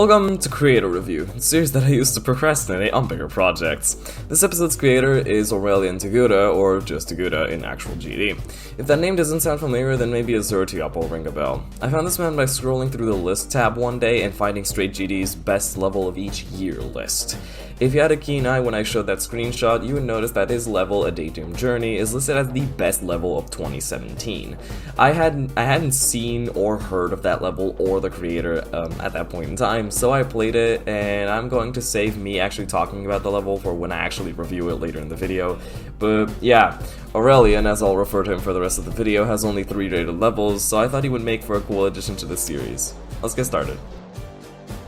Welcome to Creator Review, a series that I used to procrastinate on bigger projects. This episode's creator is Aurelian DuGouda, or just DuGouda in actual GD. If that name doesn't sound familiar, then maybe a Zertiop will ring a bell. I found this man by scrolling through the list tab one day and finding Straight GD's best level of each year list. If you had a keen eye when I showed that screenshot, you would notice that his level, A Daydream Journey, is listed as the best level of 2017. I hadn't seen or heard of that level or the creator at that point in time, so I played it, and I'm going to save me actually talking about the level for when I actually review it later in the video. But yeah, Aurelian, as I'll refer to him for the rest of the video, has only 3 rated levels, so I thought he would make for a cool addition to the series. Let's get started.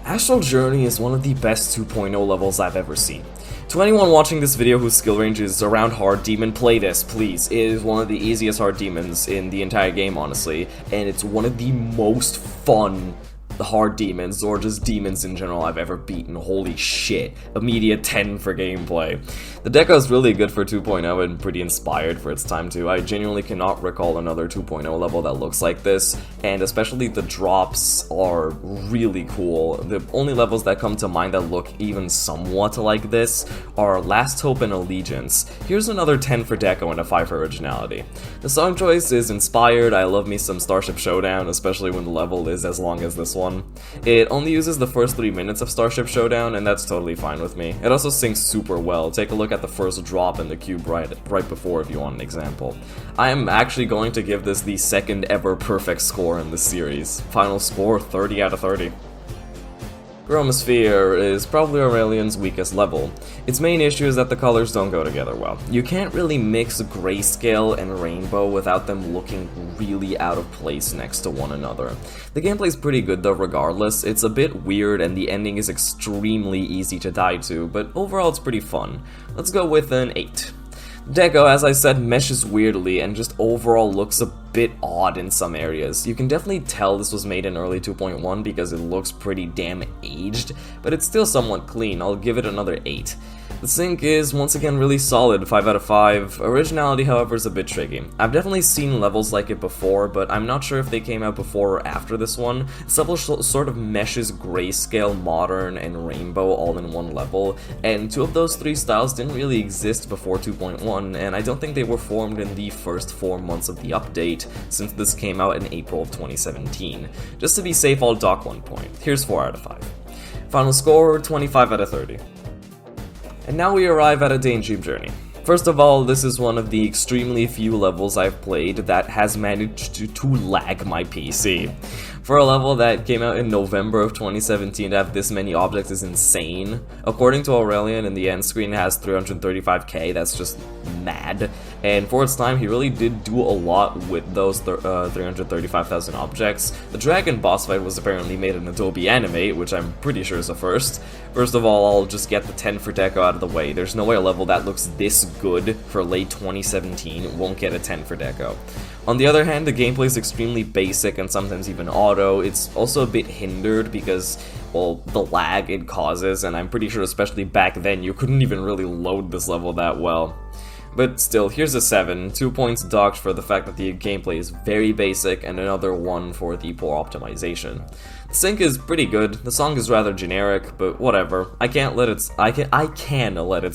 Astral Journey is one of the best 2.0 levels I've ever seen. To anyone watching this video whose skill range is around Hard Demon, play this, please. It is one of the easiest Hard Demons in the entire game, honestly, and it's one of the most fun hard demons, or just demons in general, I've ever beaten. Holy shit. Immediate 10 for gameplay. The deco is really good for 2.0 and pretty inspired for its time too. I genuinely cannot recall another 2.0 level that looks like this, and especially the drops are really cool. The only levels that come to mind that look even somewhat like this are Last Hope and Allegiance. Here's another 10 for deco and a 5 for originality. The song choice is inspired. I love me some Starship Showdown, especially when the level is as long as this one. It only uses the first 3 minutes of Starship Showdown, and that's totally fine with me. It also syncs super well. Take a look at the first drop in the cube right before if you want an example. I am actually going to give this the second ever perfect score in the series. Final score 30 out of 30. Chromosphere is probably Aurelian's weakest level. Its main issue is that the colors don't go together well. You can't really mix grayscale and rainbow without them looking really out of place next to one another. The gameplay's pretty good though regardless. It's a bit weird and the ending is extremely easy to die to, but overall it's pretty fun. Let's go with an 8. Deco, as I said, meshes weirdly and just overall looks a bit odd in some areas. You can definitely tell this was made in early 2.1 because it looks pretty damn aged, but it's still somewhat clean. I'll give it another 8. The sync is once again really solid, 5 out of 5. Originality, however, is a bit tricky. I've definitely seen levels like it before, but I'm not sure if they came out before or after this one. This level sort of meshes grayscale, modern, and rainbow all in one level, and 2 of those 3 styles didn't really exist before 2.1, and I don't think they were formed in the first 4 months of the update, since this came out in April of 2017. Just to be safe, I'll dock 1 point. Here's 4 out of 5. Final score, 25 out of 30. And now we arrive at A Daydream Journey. First of all, this is one of the extremely few levels I've played that has managed to lag my PC. For a level that came out in November of 2017 to have this many objects is insane. According to Aurelian, in the end screen it has 335k, that's just mad. And for its time, he really did do a lot with those 335,000 objects. The dragon boss fight was apparently made in Adobe Animate, which I'm pretty sure is a first. First of all, I'll just get the 10 for deco out of the way. There's no way a level that looks this good for late 2017 won't get a 10 for deco. On the other hand, the gameplay is extremely basic and sometimes even auto. It's also a bit hindered because, well, the lag it causes, and I'm pretty sure especially back then you couldn't even really load this level that well. But still, here's a 7, 2 points docked for the fact that the gameplay is very basic, and another 1 for the poor optimization. The sync is pretty good, the song is rather generic, but whatever. I can let it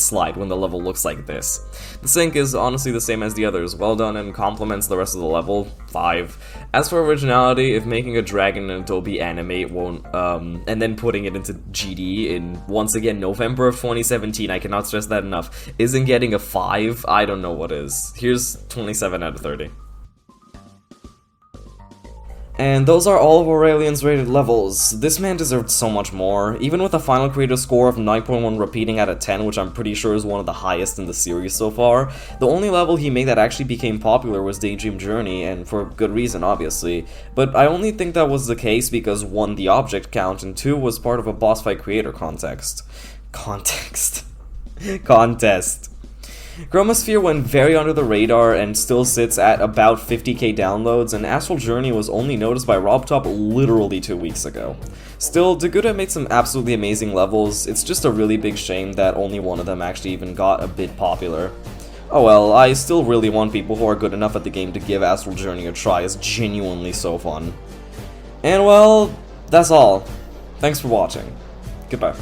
slide when the level looks like this. The sync is honestly the same as the others, well done and complements the rest of the level, 5. As for originality, if making a dragon in Adobe Animate won't, and then putting it into GD in, once again, November of 2017, I cannot stress that enough, isn't getting a 5, I don't know what is. Here's 27 out of 30. And those are all of Aurelian's rated levels. This man deserved so much more. Even with a final creator score of 9.1 repeating out of 10, which I'm pretty sure is one of the highest in the series so far, the only level he made that actually became popular was Daydream Journey, and for good reason, obviously. But I only think that was the case because 1, the object count, and 2, was part of a boss fight creator contest. Chromosphere went very under the radar and still sits at about 50k downloads, and Astral Journey was only noticed by RobTop literally 2 weeks ago. Still, DuGouda made some absolutely amazing levels. It's just a really big shame that only one of them actually even got a bit popular. Oh well, I still really want people who are good enough at the game to give Astral Journey a try. It's genuinely so fun. And well, that's all. Thanks for watching. Goodbye.